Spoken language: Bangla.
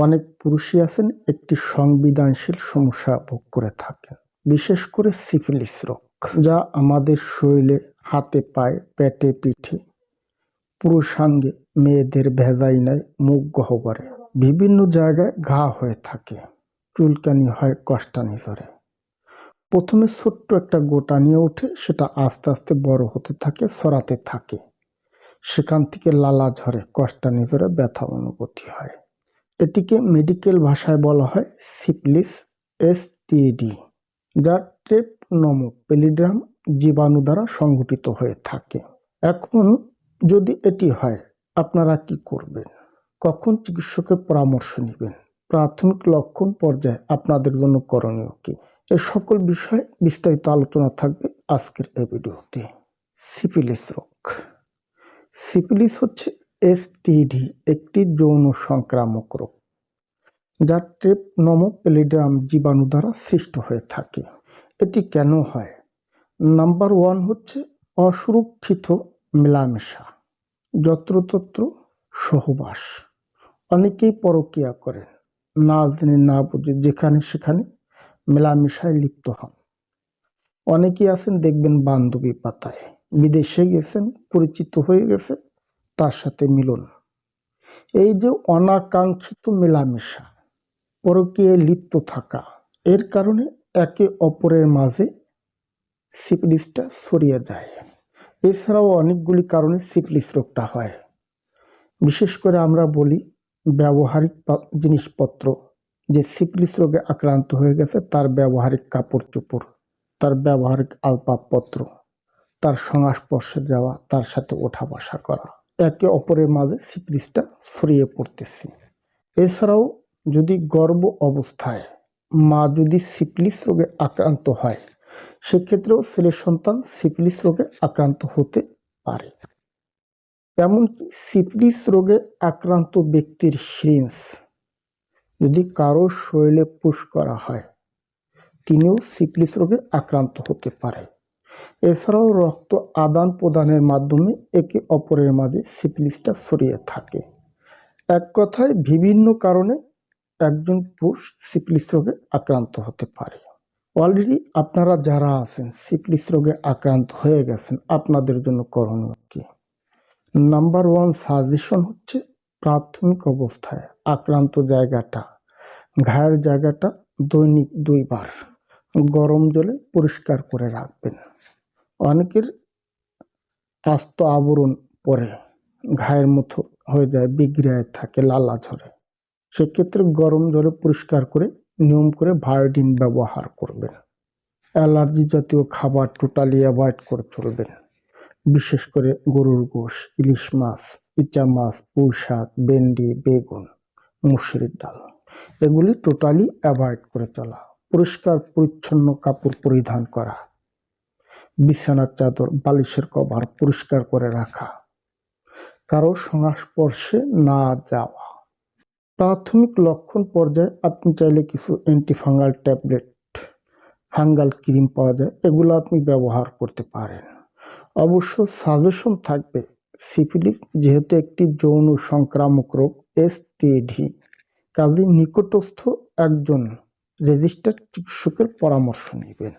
অনেক পুরুষই আছেন একটি সংবেদনশীল সমস্যা ভোগ করে থাকেন, বিশেষ করে সিফিলিস রোগ, যা আমাদের শরীরে, হাতে পায়ে, পেটে, পিঠে, পুরুষাঙ্গে, মেয়েদের ভেজাইনায়, মুখ গহ্বরে বিভিন্ন জায়গায় ঘা হয়ে থাকে, চুলকানি হয়, কষ্টানি ধরে। প্রথমে ছোট্ট একটা গোটা নিয়ে ওঠে, সেটা আস্তে আস্তে বড় হতে থাকে, ছড়াতে থাকে, সেখান থেকে লালা ঝরে, কষ্টানি ধরে, ব্যথা অনুভূতি হয়। এটিকে মেডিকেল ভাষায় বলা হয় সিফিলিস এসটিডি, যা ট্রেপনোমোপ্যালিডিয়াম জীবাণু দ্বারা সংঘটিত হয়ে থাকে। এখন যদি এটি হয়, আপনারা কি করবেন? কখন চিকিৎসকের পরামর্শ নেবেন? প্রাথমিক লক্ষণ পর্যায়ে আপনাদের জন্য করণীয় কি? এই সকল বিষয়ে বিস্তারিত আলোচনা থাকবে আজকের এই ভিডিওতে। সিফিলিস রোগ। সিফিলিস হচ্ছে এসটিডি, একটি যৌন সংক্রামক রোগ, যা ট্রেপনোমোপ্যালিডিয়াম জীবাণু দ্বারা সৃষ্ট হয়ে থাকে। এটি কেন হয়? নাম্বার 1 হচ্ছে অসুরক্ষিত মেলামেশা, যত্রতত্র সহবাস। অনেকেই পরকীয়া করেন, না জেনে না বুঝে যেখানে সেখানে মেলামেশায় লিপ্ত হন। অনেকেই আছেন দেখবেন বান্ধবী পাতায়, বিদেশে গেছেন, পরিচিত হয়ে গেছে, তার সাথে মিলন। এই যে অনাকাঙ্ক্ষিত মেলামেশা, পরকীয়ায় লিপ্ত থাকা, এর কারণে একে অপরের মাঝে সিফিলিসটা ছড়িয়ে যায়। এছাড়াও অনেকগুলি কারণে সিফিলিস রোগটা হয়। বিশেষ করে আমরা বলি ব্যবহারিক জিনিসপত্র, যে সিফিলিস রোগে আক্রান্ত হয়ে গেছে তার ব্যবহারিক কাপড় চোপড়, তার ব্যবহারিক আসবাবপত্র, তার সংস্পর্শে যাওয়া, তার সাথে ওঠা বসা করা, একে অপরের মাঝে সিফিলিসটা ছড়িয়ে পড়তেছে। এছাড়াও যদি গর্ভ অবস্থায় মা যদি সিফিলিস রোগে আক্রান্ত হয়, সেক্ষেত্রেও ছেলে সন্তান সিফিলিস রোগে আক্রান্ত হতে পারে। এমনকি সিফিলিস রোগে আক্রান্ত ব্যক্তির সিরিঞ্জ যদি কারো শরীরে পুশ করা হয়, তিনিও সিফিলিস রোগে আক্রান্ত হতে পারে। এছাড়াও রক্ত আদান প্রদানের মাধ্যমে একে অপরের মাঝে সিফিলিসটা ছড়িয়ে থাকে। এক কথায় বিভিন্ন কারণে একজন পুরুষ সিফিলিস রোগে আক্রান্ত হতে পারে। অলরেডি আপনারা যারা আছেন সিফিলিস রোগে আক্রান্ত হয়ে গেছেন, আপনাদের জন্য করণীয় কি? নাম্বার 1 সাজেশন হচ্ছে প্রাথমিক অবস্থায় আক্রান্ত জায়গাটা, ঘায়ের জায়গাটা দৈনিক 2 বার গরম জলে পরিষ্কার করে রাখবেন। অনেকের আস্ত আবরণ পরে ঘায়ের মতো হয়ে যায়, বিগড়ায় থাকে, লালা ঝরে। সেক্ষেত্রে গরম জলে পরিষ্কার করে নিয়ম করে ভায়োডিন ব্যবহার করবেন। অ্যালার্জি জাতীয় খাবার টোটালি অ্যাভয়েড করে চলবেন। বিশেষ করে গরুর গোশ, ইলিশ মাছ, ইচা মাছ, পুঁই শাক, ভেন্ডি, বেগুন, মুসুরির ডাল, এগুলি টোটালি অ্যাভয়েড করে চলা। পরিষ্কার পরিচ্ছন্ন কাপড় পরিধান করা, বিছানার চাদর, বালিশের কভার পরিষ্কার করে রাখা, কারো সংস্পর্শে না যাওয়া। প্রাথমিক লক্ষণ পর্যায়ে আপনি চাইলে কিছু অ্যান্টিফাঙ্গাল ট্যাবলেট, ফাঙ্গাল ক্রিম পাওয়া যায়, এগুলো আপনি ব্যবহার করতে পারেন। অবশ্য সাজেশন থাকবে, সিফিলিস যেহেতু একটি যৌন সংক্রামক রোগ, এসটিডি, কাজে নিকটস্থ একজন রেজিস্টার্ড চিকিৎসকের পরামর্শ নেবেন।